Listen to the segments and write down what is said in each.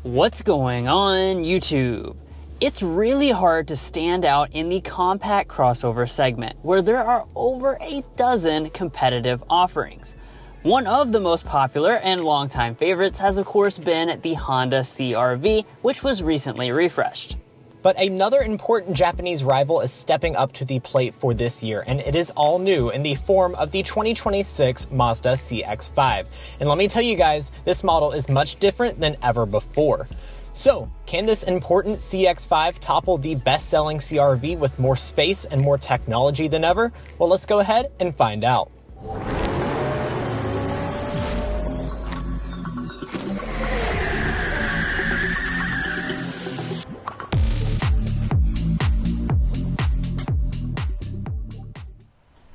What's going on YouTube? It's really hard to stand out in the compact crossover segment where there are over a dozen competitive offerings. One of the most popular and longtime favorites has of course been the Honda CR-V, which was recently refreshed. But another important Japanese rival is stepping up to the plate for this year, and it is all new in the form of the 2026 Mazda CX-5. And let me tell you guys, this model is much different than ever before. So, can this important CX-5 topple the best-selling CR-V with more space and more technology than ever? Well, let's go ahead and find out.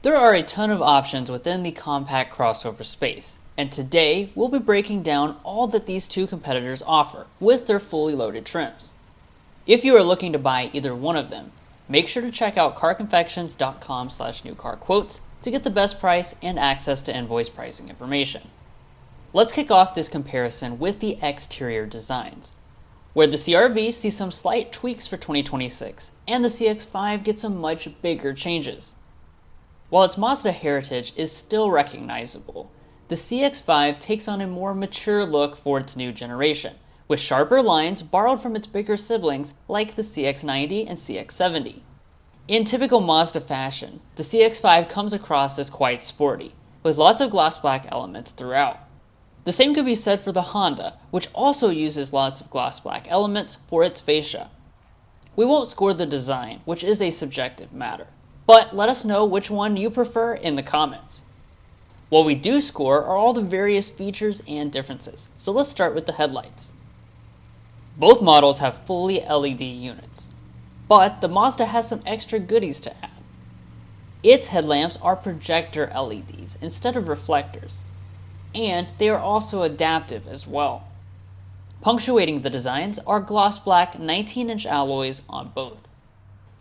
There are a ton of options within the compact crossover space, and today we'll be breaking down all that these two competitors offer with their fully loaded trims. If you are looking to buy either one of them, make sure to check out carconfections.com/newcarquotes to get the best price and access to invoice pricing information. Let's kick off this comparison with the exterior designs, where the CR-V sees some slight tweaks for 2026 and the CX-5 gets some much bigger changes. While its Mazda heritage is still recognizable, the CX-5 takes on a more mature look for its new generation, with sharper lines borrowed from its bigger siblings like the CX-90 and CX-70. In typical Mazda fashion, the CX-5 comes across as quite sporty, with lots of gloss black elements throughout. The same could be said for the Honda, which also uses lots of gloss black elements for its fascia. We won't score the design, which is a subjective matter, but let us know which one you prefer in the comments. What we do score are all the various features and differences, so let's start with the headlights. Both models have fully LED units, but the Mazda has some extra goodies to add. Its headlamps are projector LEDs instead of reflectors, and they are also adaptive as well. Punctuating the designs are gloss black 19-inch alloys on both.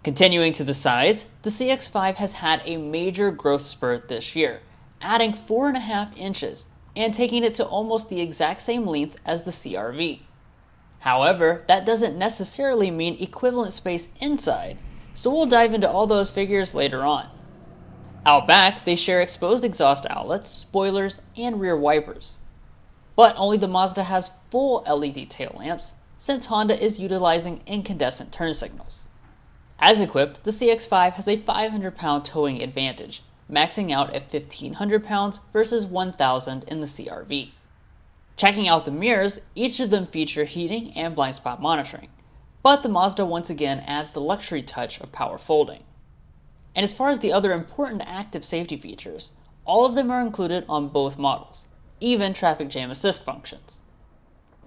Continuing to the sides, the CX-5 has had a major growth spurt this year, adding 4.5 inches and taking it to almost the exact same length as the CR-V. However, that doesn't necessarily mean equivalent space inside, so we'll dive into all those figures later on. Out back, they share exposed exhaust outlets, spoilers, and rear wipers. But only the Mazda has full LED tail lamps, since Honda is utilizing incandescent turn signals. As equipped, the CX-5 has a 500-pound towing advantage, maxing out at 1,500 pounds versus 1,000 in the CR-V. Checking out the mirrors, each of them feature heating and blind spot monitoring, but the Mazda once again adds the luxury touch of power folding. And as far as the other important active safety features, all of them are included on both models, even traffic jam assist functions.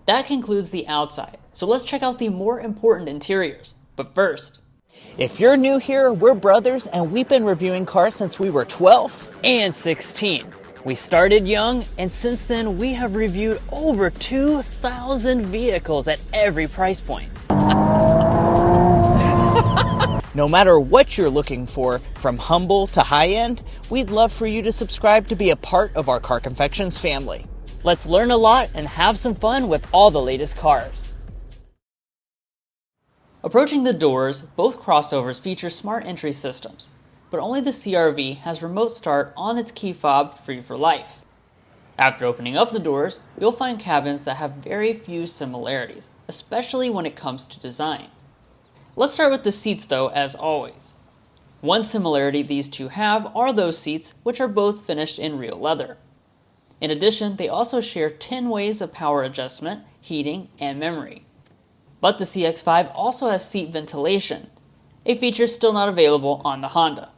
That concludes the outside, so let's check out the more important interiors, but first, if you're new here, we're brothers and we've been reviewing cars since we were 12 and 16. We started young, and since then we have reviewed over 2,000 vehicles at every price point. No matter what you're looking for, from humble to high-end, we'd love for you to subscribe to be a part of our Car Confections family. Let's learn a lot and have some fun with all the latest cars. Approaching the doors, both crossovers feature smart entry systems, but only the CR-V has remote start on its key fob free for life. After opening up the doors, you'll find cabins that have very few similarities, especially when it comes to design. Let's start with the seats though, as always. One similarity these two have are those seats, which are both finished in real leather. In addition, they also share 10 ways of power adjustment, heating, and memory. But the CX-5 also has seat ventilation, a feature still not available on the Honda.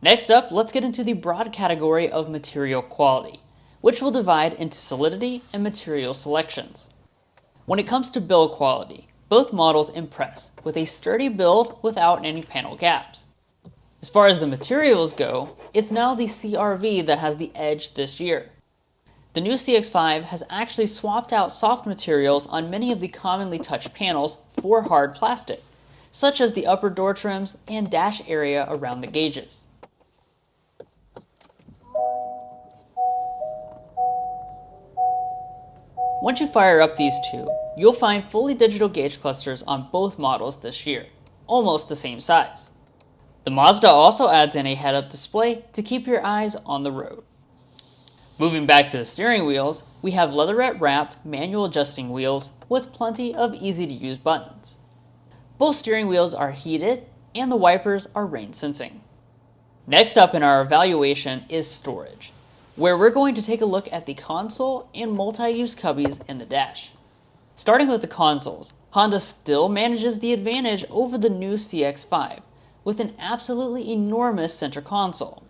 Next up, let's get into the broad category of material quality, which will divide into solidity and material selections. When it comes to build quality, both models impress with a sturdy build without any panel gaps. As far as the materials go, it's now the CR-V that has the edge this year. The new CX-5 has actually swapped out soft materials on many of the commonly touched panels for hard plastic, such as the upper door trims and dash area around the gauges. Once you fire up these two, you'll find fully digital gauge clusters on both models this year, almost the same size. The Mazda also adds in a head-up display to keep your eyes on the road. Moving back to the steering wheels, we have leatherette-wrapped manual adjusting wheels with plenty of easy-to-use buttons. Both steering wheels are heated and the wipers are rain sensing. Next up in our evaluation is storage, where we're going to take a look at the console and multi-use cubbies in the dash. Starting with the consoles, Honda still manages the advantage over the new CX-5 with an absolutely enormous center console.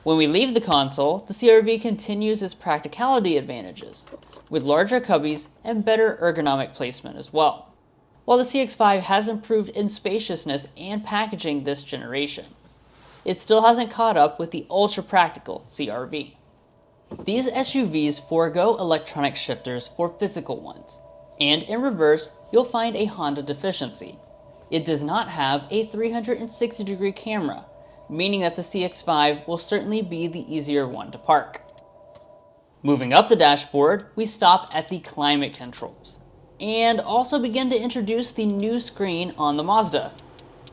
When we leave the console, the CR-V continues its practicality advantages, with larger cubbies and better ergonomic placement as well, while the CX-5 has improved in spaciousness and packaging this generation. It still hasn't caught up with the ultra-practical CR-V. These SUVs forego electronic shifters for physical ones, and in reverse, you'll find a Honda deficiency. It does not have a 360-degree camera, meaning that the CX-5 will certainly be the easier one to park. Moving up the dashboard, we stop at the climate controls, and also begin to introduce the new screen on the Mazda.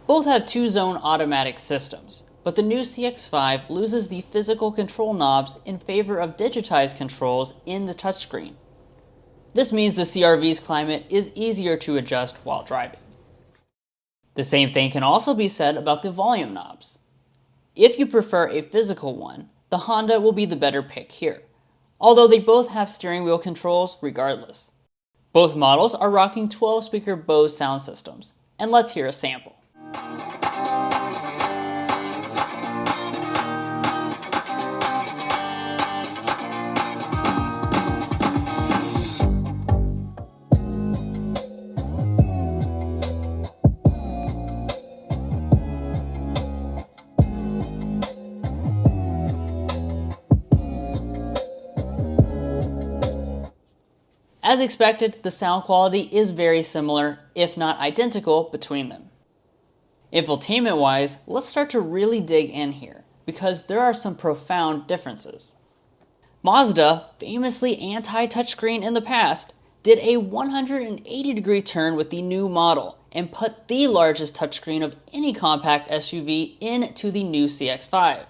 Both have two-zone automatic systems, but the new CX-5 loses the physical control knobs in favor of digitized controls in the touchscreen. This means the CR-V's climate is easier to adjust while driving. The same thing can also be said about the volume knobs. If you prefer a physical one, the Honda will be the better pick here, although they both have steering wheel controls regardless. Both models are rocking 12-speaker Bose sound systems, and let's hear a sample. As expected, the sound quality is very similar, if not identical, between them. Infotainment-wise, let's start to really dig in here, because there are some profound differences. Mazda, famously anti-touchscreen in the past, did a 180-degree turn with the new model and put the largest touchscreen of any compact SUV into the new CX-5.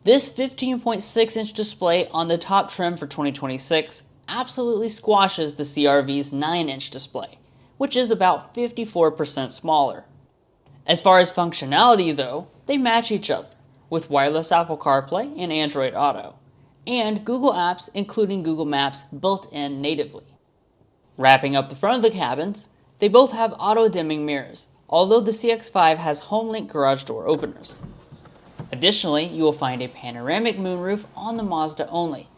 This 15.6-inch display on the top trim for 2026 absolutely squashes the CR-V's 9-inch display, which is about 54% smaller. As far as functionality though, they match each other, with wireless Apple CarPlay and Android Auto, and Google Apps including Google Maps built in natively. Wrapping up the front of the cabins, they both have auto-dimming mirrors, although the CX-5 has HomeLink garage door openers. Additionally, you will find a panoramic moonroof on the Mazda only,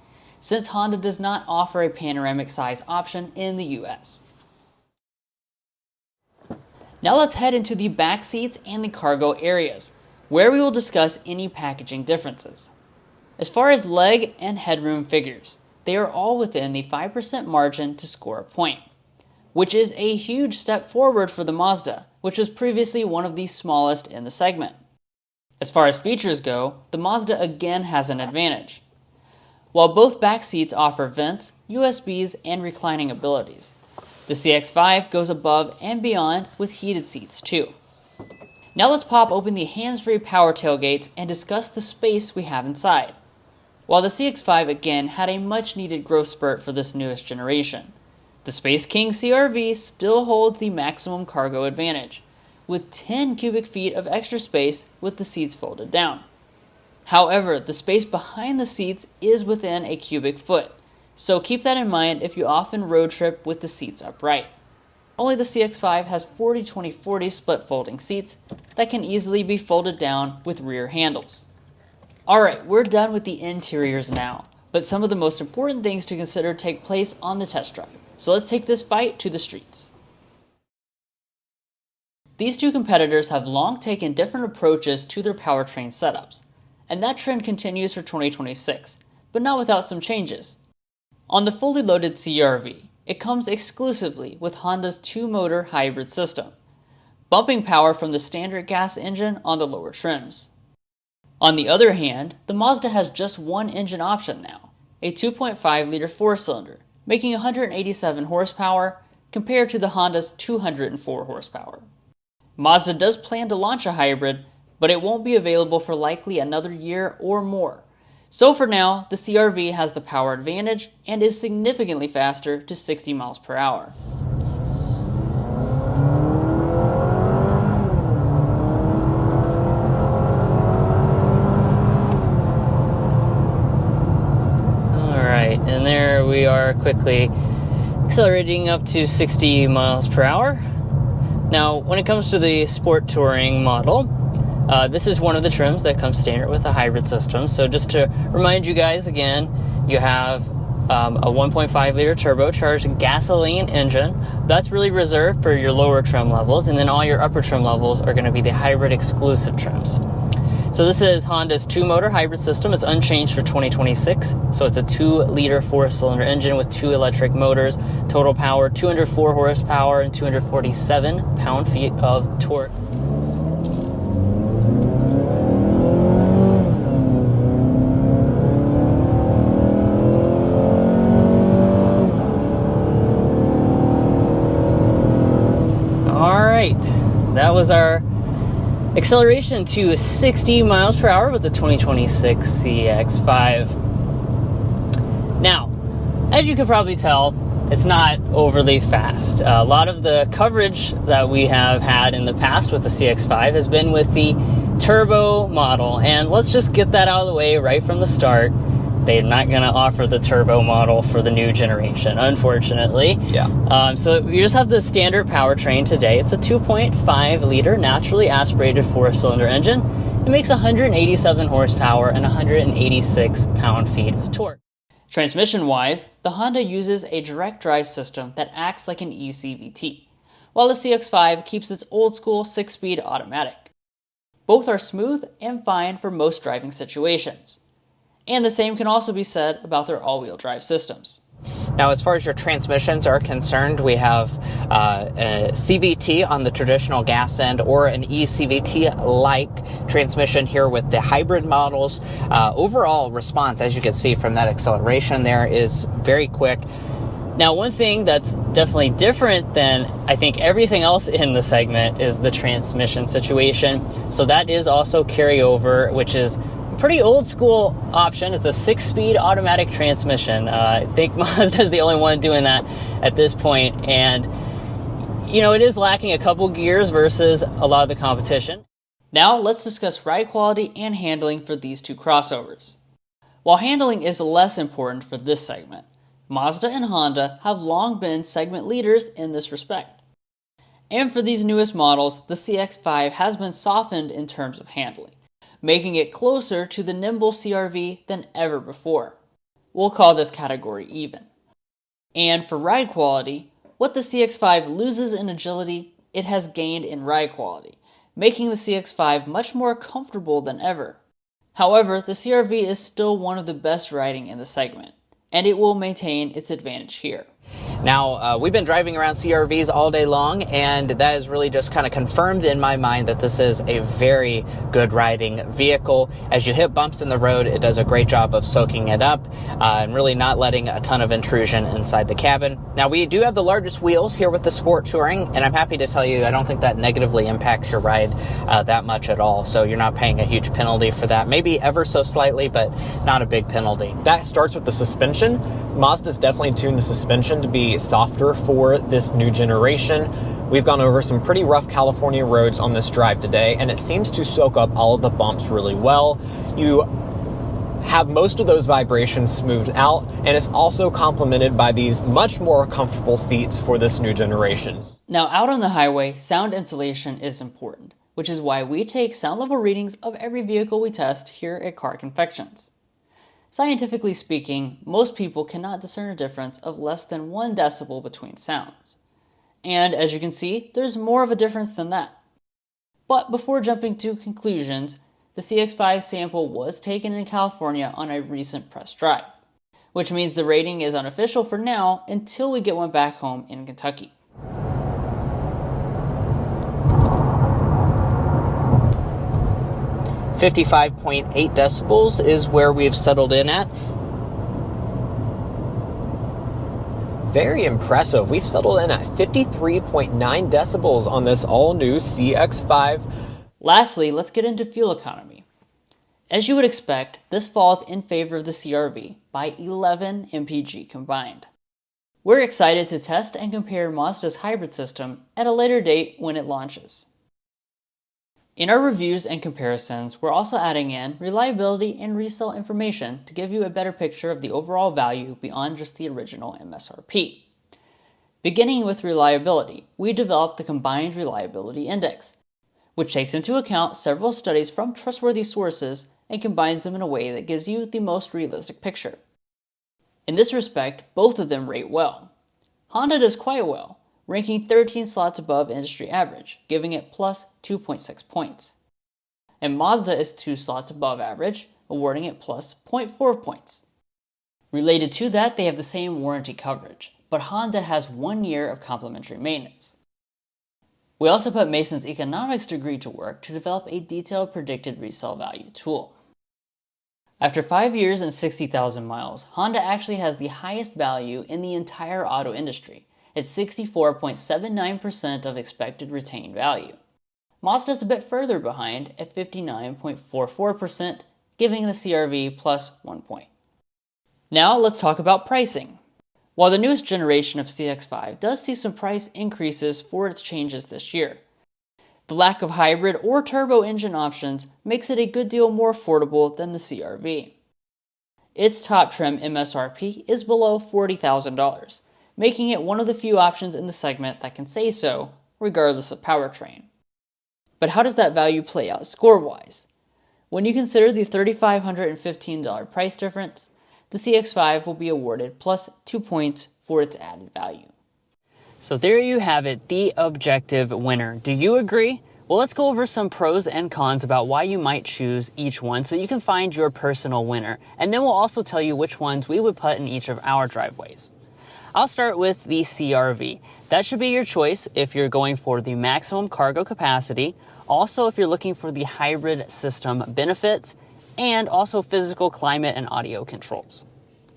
since Honda does not offer a panoramic size option in the US. Now let's head into the back seats and the cargo areas, where we will discuss any packaging differences. As far as leg and headroom figures, they are all within the 5% margin to score a point, which is a huge step forward for the Mazda, which was previously one of the smallest in the segment. As far as features go, the Mazda again has an advantage. While both back seats offer vents, USBs, and reclining abilities, the CX-5 goes above and beyond with heated seats too. Now let's pop open the hands-free power tailgates and discuss the space we have inside. While the CX-5 again had a much-needed growth spurt for this newest generation, the Space King CR-V still holds the maximum cargo advantage, with 10 cubic feet of extra space with the seats folded down. However, the space behind the seats is within a cubic foot, so keep that in mind if you often road trip with the seats upright. Only the CX-5 has 40-20-40 split folding seats that can easily be folded down with rear handles. Alright, we're done with the interiors now, but some of the most important things to consider take place on the test drive, so let's take this fight to the streets. These two competitors have long taken different approaches to their powertrain setups, and that trend continues for 2026, but not without some changes. On the fully loaded CR-V, it comes exclusively with Honda's two-motor hybrid system, bumping power from the standard gas engine on the lower trims. On the other hand, the Mazda has just one engine option now, a 2.5-liter four-cylinder, making 187 horsepower compared to the Honda's 204 horsepower. Mazda does plan to launch a hybrid, but it won't be available for likely another year or more. So for now, the CR-V has the power advantage and is significantly faster to 60 miles per hour. Alright, and there we are quickly accelerating up to 60 miles per hour. Now, when it comes to the Sport Touring model, this is one of the trims that comes standard with a hybrid system. So just to remind you guys again, you have a 1.5 liter turbocharged gasoline engine. That's really reserved for your lower trim levels, and then all your upper trim levels are going to be the hybrid exclusive trims. So this is Honda's 2-motor hybrid system. It's unchanged for 2026. So it's a 2-liter 4-cylinder engine with 2 electric motors. Total power, 204 horsepower and 247 pound-feet of torque. All right, that was our acceleration to 60 miles per hour with the 2026 CX-5. Now, as you can probably tell, it's not overly fast. A lot of the coverage that we have had in the past with the CX-5 has been with the turbo model, and let's just get that out of the way right from the start. They're not going to offer the turbo model for the new generation, unfortunately. Yeah. So you just have the standard powertrain today. It's a 2.5 liter naturally aspirated 4-cylinder engine. It makes 187 horsepower and 186 pound-feet of torque. Transmission-wise, the Honda uses a direct drive system that acts like an eCVT, while the CX-5 keeps its old-school 6-speed automatic. Both are smooth and fine for most driving situations. And the same can also be said about their all-wheel drive systems. Now, as far as your transmissions are concerned, we have a CVT on the traditional gas end or an eCVT-like transmission here with the hybrid models. Overall response, as you can see from that acceleration there, is very quick. Now, one thing that's definitely different than I think everything else in the segment is the transmission situation. So that is also carryover, which is pretty old school option. It's a 6-speed automatic transmission. I think Mazda is the only one doing that at this point, and you know, it is lacking a couple gears versus a lot of the competition. Now let's discuss ride quality and handling for these two crossovers. While handling is less important for this segment, Mazda and Honda have long been segment leaders in this respect. And for these newest models, the CX-5 has been softened in terms of handling, making it closer to the nimble CR-V than ever before. We'll call this category even. And for ride quality, what the CX-5 loses in agility, it has gained in ride quality, making the CX-5 much more comfortable than ever. However, the CR-V is still one of the best riding in the segment, and it will maintain its advantage here. Now, we've been driving around CR-Vs all day long, and that has really just kind of confirmed in my mind that this is a very good riding vehicle. As you hit bumps in the road, it does a great job of soaking it up and really not letting a ton of intrusion inside the cabin. Now, we do have the largest wheels here with the Sport Touring, and I'm happy to tell you I don't think that negatively impacts your ride that much at all, so you're not paying a huge penalty for that. Maybe ever so slightly, but not a big penalty. That starts with the suspension. Mazda's definitely tuned the suspension to be softer for this new generation. We've gone over some pretty rough California roads on this drive today, and it seems to soak up all of the bumps really well. You have most of those vibrations smoothed out, and it's also complemented by these much more comfortable seats for this new generation. Now, out on the highway, sound insulation is important, which is why we take sound level readings of every vehicle we test here at Car Confections. Scientifically speaking, most people cannot discern a difference of less than 1 decibel between sounds. And as you can see, there's more of a difference than that. But before jumping to conclusions, the CX-5 sample was taken in California on a recent press drive, which means the rating is unofficial for now until we get one back home in Kentucky. .8 decibels is where we've settled in at. Very impressive. We've settled in at 53.9 decibels on this all-new CX-5. Lastly, let's get into fuel economy. As you would expect, this falls in favor of the CR-V by 11 mpg combined. We're excited to test and compare Mazda's hybrid system at a later date when it launches. In our reviews and comparisons, we're also adding in reliability and resale information to give you a better picture of the overall value beyond just the original MSRP. Beginning with reliability, we developed the Combined Reliability Index, which takes into account several studies from trustworthy sources and combines them in a way that gives you the most realistic picture. In this respect, both of them rate well. Honda does quite well, ranking 13 slots above industry average, giving it plus 2.6 points. And Mazda is 2 slots above average, awarding it plus 0.4 points. Related to that, they have the same warranty coverage, but Honda has 1 year of complimentary maintenance. We also put Mason's economics degree to work to develop a detailed predicted resale value tool. After 5 years and 60,000 miles, Honda actually has the highest value in the entire auto industry, at 64.79% of expected retained value. Mazda is a bit further behind at 59.44%, giving the CR-V plus 1 point. Now let's talk about pricing. While the newest generation of CX-5 does see some price increases for its changes this year, the lack of hybrid or turbo engine options makes it a good deal more affordable than the CR-V. Its top trim MSRP is below $40,000, making it one of the few options in the segment that can say so, regardless of powertrain. But how does that value play out score-wise? When you consider the $3,515 price difference, the CX-5 will be awarded plus 2 points for its added value. So there you have it, the objective winner. Do you agree? Well, let's go over some pros and cons about why you might choose each one so you can find your personal winner. And then we'll also tell you which ones we would put in each of our driveways. I'll start with the CR-V. That should be your choice if you're going for the maximum cargo capacity, also if you're looking for the hybrid system benefits, and also physical climate and audio controls.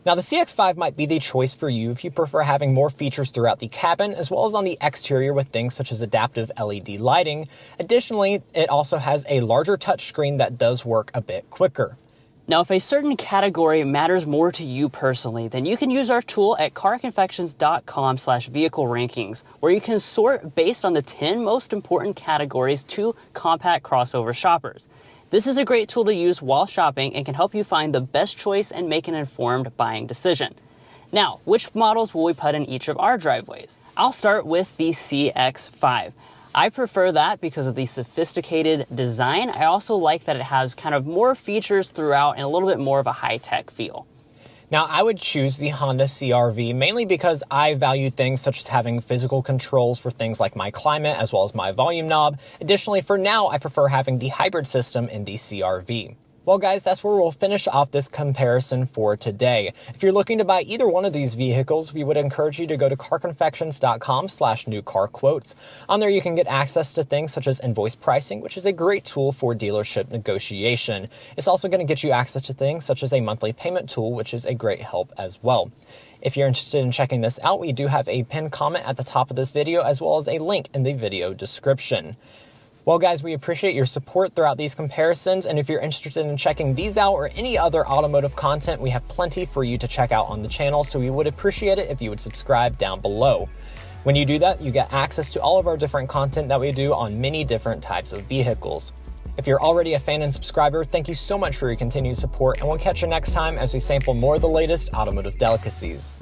Now, the CX-5 might be the choice for you if you prefer having more features throughout the cabin, as well as on the exterior with things such as adaptive LED lighting. Additionally, it also has a larger touchscreen that does work a bit quicker. Now, if a certain category matters more to you personally, then you can use our tool at carconfections.com/vehicle rankings, where you can sort based on the 10 most important categories to compact crossover shoppers. This is a great tool to use while shopping and can help you find the best choice and make an informed buying decision. Now, which models will we put in each of our driveways? I'll start with the CX-5. I prefer that because of the sophisticated design. I also like that it has kind of more features throughout and a little bit more of a high-tech feel. Now, I would choose the Honda CR-V mainly because I value things such as having physical controls for things like my climate as well as my volume knob. Additionally, for now, I prefer having the hybrid system in the CR-V. Well, guys, that's where we'll finish off this comparison for today. If you're looking to buy either one of these vehicles, we would encourage you to go to carconfections.com/newcarquotes. On there, you can get access to things such as invoice pricing, which is a great tool for dealership negotiation. It's also going to get you access to things such as a monthly payment tool, which is a great help as well. If you're interested in checking this out, we do have a pinned comment at the top of this video, as well as a link in the video description. Well, guys, we appreciate your support throughout these comparisons, and if you're interested in checking these out or any other automotive content, we have plenty for you to check out on the channel, so we would appreciate it if you would subscribe down below. When you do that, you get access to all of our different content that we do on many different types of vehicles. If you're already a fan and subscriber, thank you so much for your continued support, and we'll catch you next time as we sample more of the latest automotive delicacies.